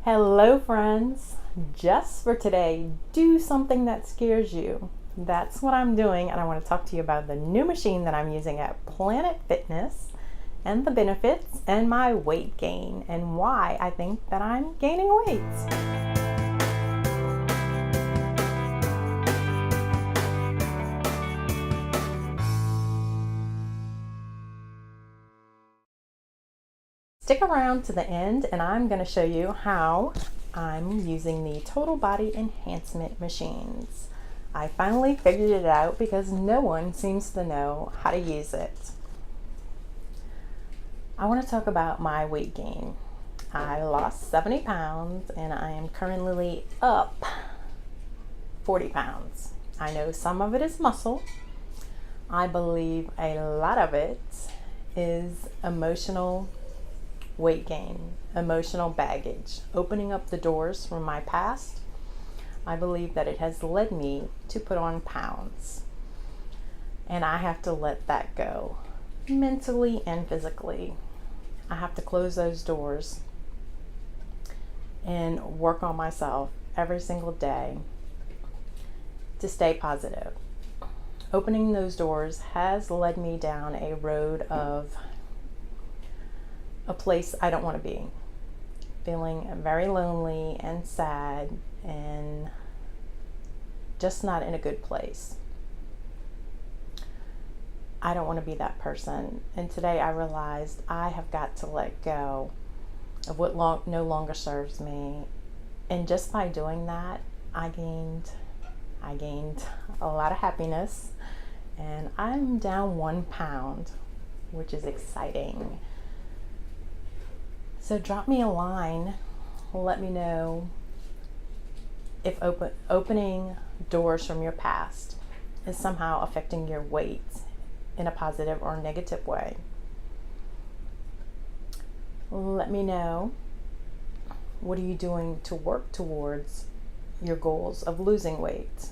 Hello, friends. Just for today, do something that scares you. That's what I'm doing, and I want to talk to you about the new machine that I'm using at Planet Fitness and the benefits and my weight gain and why I think that I'm gaining weight. Stick around to the end and I'm going to show you how I'm using the Total Body Enhancement Machines. I finally figured it out because no one seems to know how to use it. I want to talk about my weight gain. I lost 70 pounds and I am currently up 40 pounds. I know some of it is muscle. I believe a lot of it is emotional weight gain, emotional baggage, opening up the doors from my past. I believe that it has led me to put on pounds, and I have to let that go mentally and physically. I have to close those doors and work on myself every single day to stay positive. Opening those doors has led me down a road of a place I don't want to be, feeling very lonely and sad and just not in a good place. I don't want to be that person, and today I realized I have got to let go of what no longer serves me, and just by doing that I gained a lot of happiness, and I'm down 1 pound, which is exciting. So drop me a line, let me know if opening doors from your past is somehow affecting your weight in a positive or negative way. Let me know, what are you doing to work towards your goals of losing weight?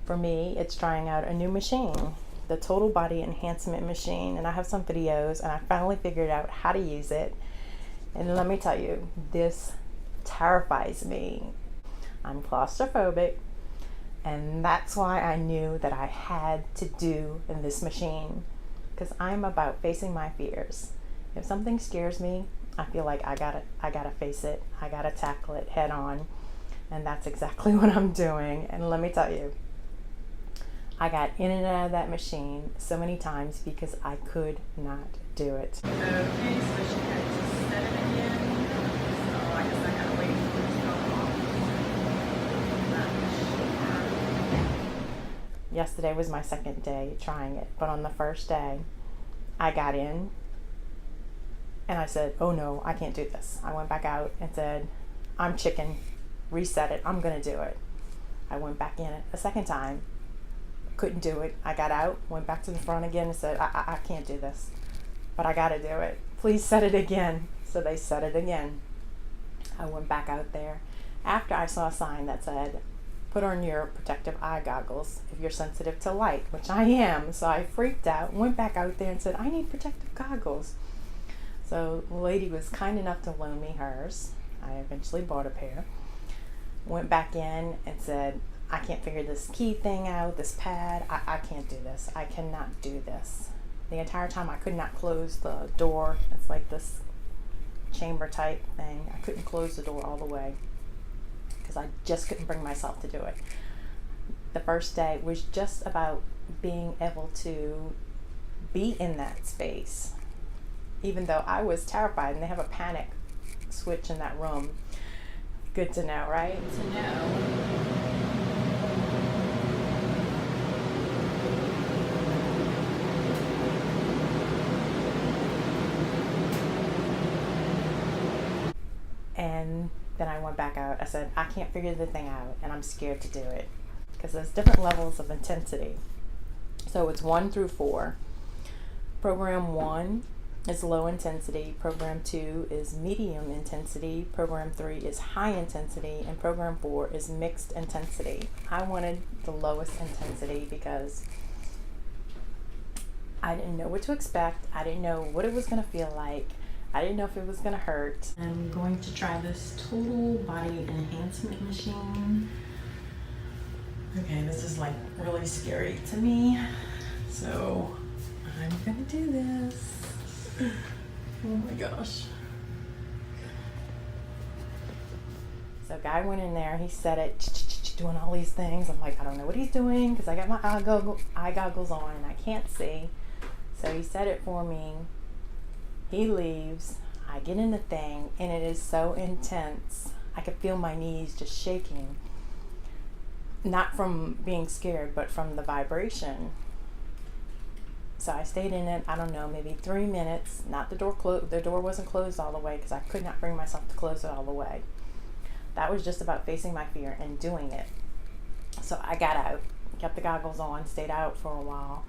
For me, it's trying out a new machine, the Total Body Enhancement Machine, and I have some videos and I finally figured out how to use it. And let me tell you, this terrifies me. I'm claustrophobic, and that's why I knew that I had to do in this machine, because I'm about facing my fears. If something scares me, I feel like I gotta face it. I gotta tackle it head on, and that's exactly what I'm doing. And let me tell you, I got in and out of that machine so many times because I could not do it. Okay, so she had to set it again. So I guess I gotta wait for it to come off. Not sure. Yesterday was my second day trying it, but on the first day, I got in and I said, oh no, I can't do this. I went back out and said, I'm chicken, reset it, I'm gonna do it. I went back in it a second time, couldn't do it. I got out, went back to the front again and said, I can't do this, but I gotta do it. Please set it again. So they set it again. I went back out there after I saw a sign that said, put on your protective eye goggles if you're sensitive to light, which I am. So I freaked out, went back out there and said, I need protective goggles. So the lady was kind enough to loan me hers. I eventually bought a pair. Went back in and said, I can't figure this key thing out, this pad. I can't do this. I cannot do this. The entire time I could not close the door. It's like this chamber type thing. I couldn't close the door all the way because I just couldn't bring myself to do it. The first day was just about being able to be in that space, even though I was terrified, and they have a panic switch in that room. Good to know, right? To know. And then I went back out. I said, I can't figure the thing out, and I'm scared to do it because there's different levels of intensity. So it's 1 through 4. Program 1 is low intensity. Program 2 is medium intensity. Program 3 is high intensity. And Program 4 is mixed intensity. I wanted the lowest intensity because I didn't know what to expect. I didn't know what it was going to feel like. I didn't know if it was gonna hurt. I'm going to try this Total Body Enhancement Machine. Okay, this is like really scary to me, so I'm gonna do this. Oh my gosh. So guy went in there, he said it, doing all these things. I'm like, I don't know what he's doing because I got my eye goggles on and I can't see. So he said it for me. He leaves. I get in the thing and it is so intense. I could feel my knees just shaking. Not from being scared, but from the vibration. So I stayed in it, I don't know, maybe 3 minutes. Not the door closed. The door wasn't closed all the way because I could not bring myself to close it all the way. That was just about facing my fear and doing it. So I got out, kept the goggles on, stayed out for a while,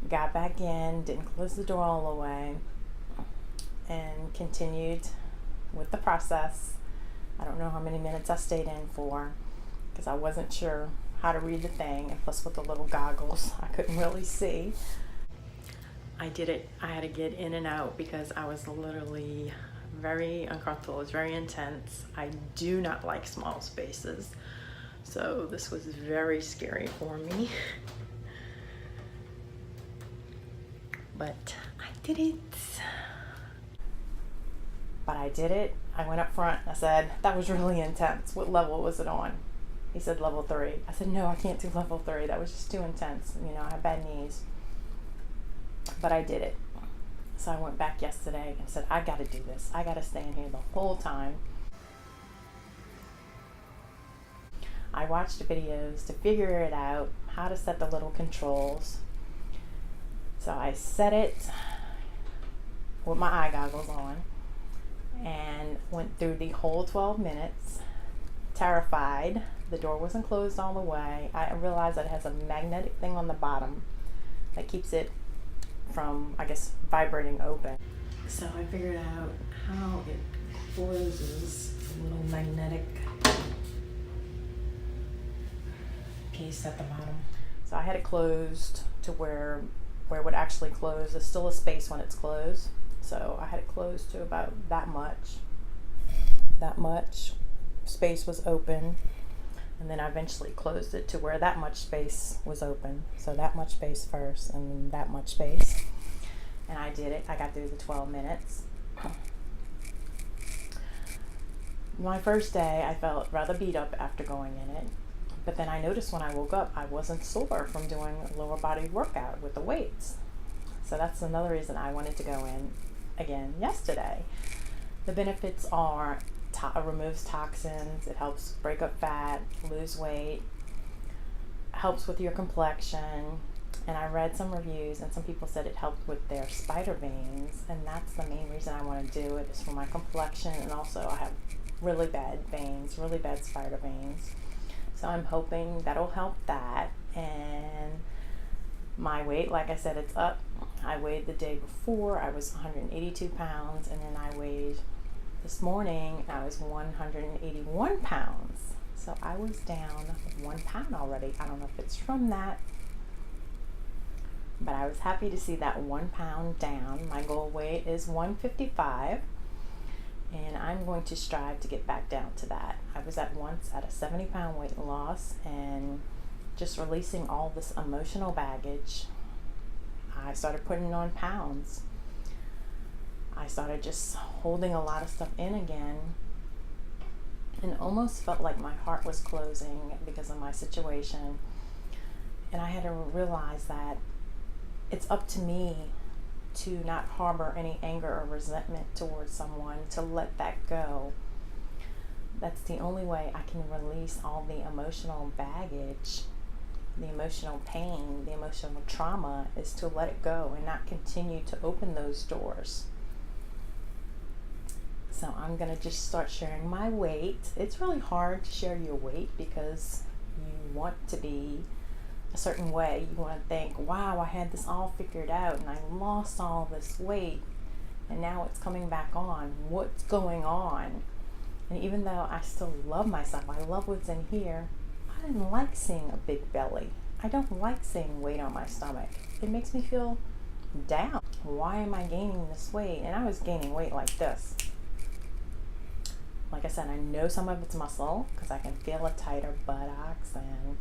got back in, didn't close the door all the way, and continued with the process. I don't know how many minutes I stayed in for because I wasn't sure how to read the thing, and plus with the little goggles, I couldn't really see. I did it. I had to get in and out because I was literally very uncomfortable. It was very intense. I do not like small spaces, so this was very scary for me. But I did it. I went up front. I said, that was really intense. What level was it on? He said level 3. I said, no, I can't do level 3. That was just too intense. You know, I have bad knees. But I did it. So I went back yesterday and said, I gotta do this. I gotta stay in here the whole time. I watched videos to figure it out, how to set the little controls. So I set it with my eye goggles on and went through the whole 12 minutes, terrified. The door wasn't closed all the way. I realized that it has a magnetic thing on the bottom that keeps it from, I guess, vibrating open. So I figured out how it closes, a little magnetic piece at the bottom. So I had it closed to where it would actually close. There's still a space when it's closed. So I had it closed to about that much. That much space was open. And then I eventually closed it to where that much space was open. So that much space first and that much space. And I did it. I got through the 12 minutes. My first day, I felt rather beat up after going in it. But then I noticed when I woke up, I wasn't sore from doing a lower body workout with the weights. So that's another reason I wanted to go in again yesterday. The benefits are it removes toxins, it helps break up fat, lose weight, helps with your complexion, and I read some reviews and some people said it helped with their spider veins, and that's the main reason I want to do it, is for my complexion, and also I have really bad veins, really bad spider veins. So I'm hoping that'll help that. And my weight, like I said, it's up. I weighed the day before, I was 182 pounds, and then I weighed this morning, I was 181 pounds. So I was down 1 pound already. I don't know if it's from that, but I was happy to see that 1 pound down. My goal weight is 155, and I'm going to strive to get back down to that. I was at once at a 70-pound weight loss, and just releasing all this emotional baggage, I started putting on pounds. I started just holding a lot of stuff in again, and almost felt like my heart was closing because of my situation. And I had to realize that it's up to me to not harbor any anger or resentment towards someone, to let that go. That's the only way I can release all the emotional baggage, the emotional pain, the emotional trauma, is to let it go and not continue to open those doors. So I'm going to just start sharing my weight. It's really hard to share your weight because you want to be a certain way. You want to think, wow, I had this all figured out and I lost all this weight and now it's coming back on. What's going on? And even though I still love myself, I love what's in here, I didn't like seeing a big belly. I don't like seeing weight on my stomach. It makes me feel down. why am I gaining this weight? And I was gaining weight like this. Like I said, I know some of it's muscle because I can feel a tighter buttocks, and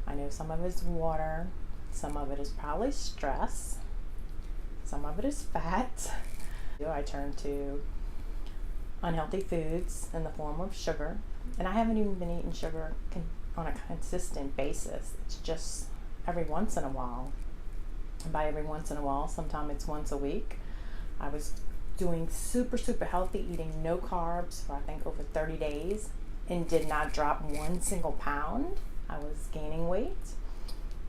I know some of it's water. Some of it is probably stress. Some of it is fat. I turn to unhealthy foods in the form of sugar, and I haven't even been eating sugar on a consistent basis. It's just every once in a while. And by every once in a while, sometimes it's once a week. I was doing super healthy, eating no carbs for I think over 30 days and did not drop 1 single pound. I was gaining weight,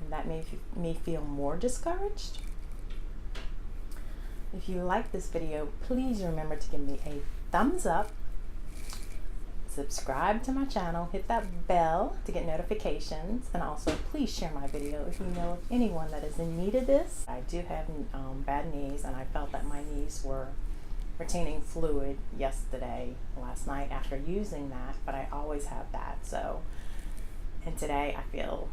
and that made me feel more discouraged. If you like this video, please remember to give me a thumbs up, subscribe to my channel, hit that bell to get notifications, and also please share my video if you know of anyone that is in need of this. I do have bad knees, and I felt that my knees were retaining fluid last night after using that, but I always have that. So, and today I feel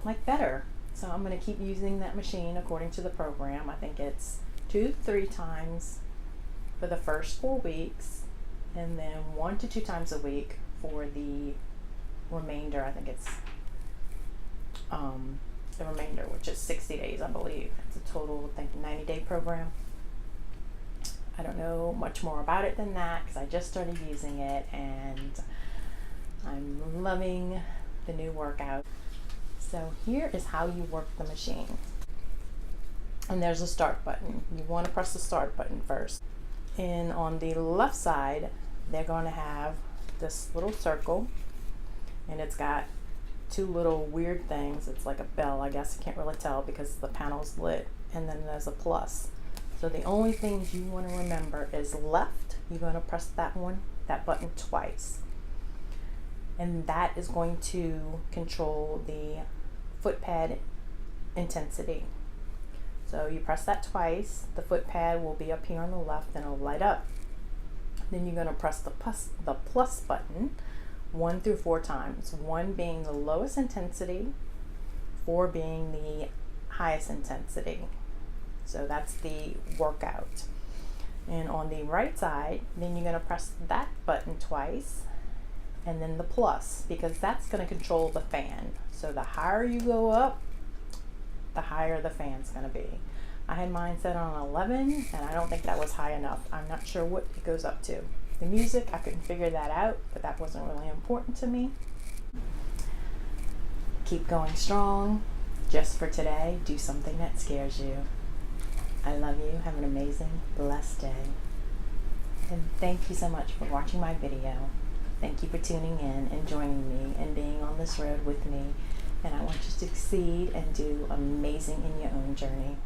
like better. So I'm going to keep using that machine according to the program. I think it's 2 to 3 times for the first 4 weeks, and then 1 to 2 times a week for the remainder. I think it's the remainder, which is 60 days, I believe. It's a total, I think, 90-day program. I don't know much more about it than that because I just started using it, and I'm loving the new workout. So here is how you work the machine. And there's a start button. You want to press the start button first. And on the left side, they're going to have this little circle, and it's got 2 little weird things. It's like a bell, I guess. I can't really tell because the panel's lit. And then there's a plus. So the only things you want to remember is left. You're going to press that button twice. And that is going to control the foot pad intensity. So you press that twice, the foot pad will be up here on the left and it'll light up. Then you're going to press the plus button 1 through 4 times, 1 being the lowest intensity, 4 being the highest intensity. So that's the workout. And on the right side, then you're going to press that button twice, and then the plus, because that's going to control the fan. So the higher you go up, the higher the fan's going to be. I had mine set on 11, and I don't think that was high enough. I'm not sure what it goes up to. The music, I couldn't figure that out, but that wasn't really important to me. Keep going strong. Just for today, do something that scares you. I love you. Have an amazing, blessed day. And thank you so much for watching my video. Thank you for tuning in and joining me and being on this road with me. And I want you to succeed and do amazing in your own journey.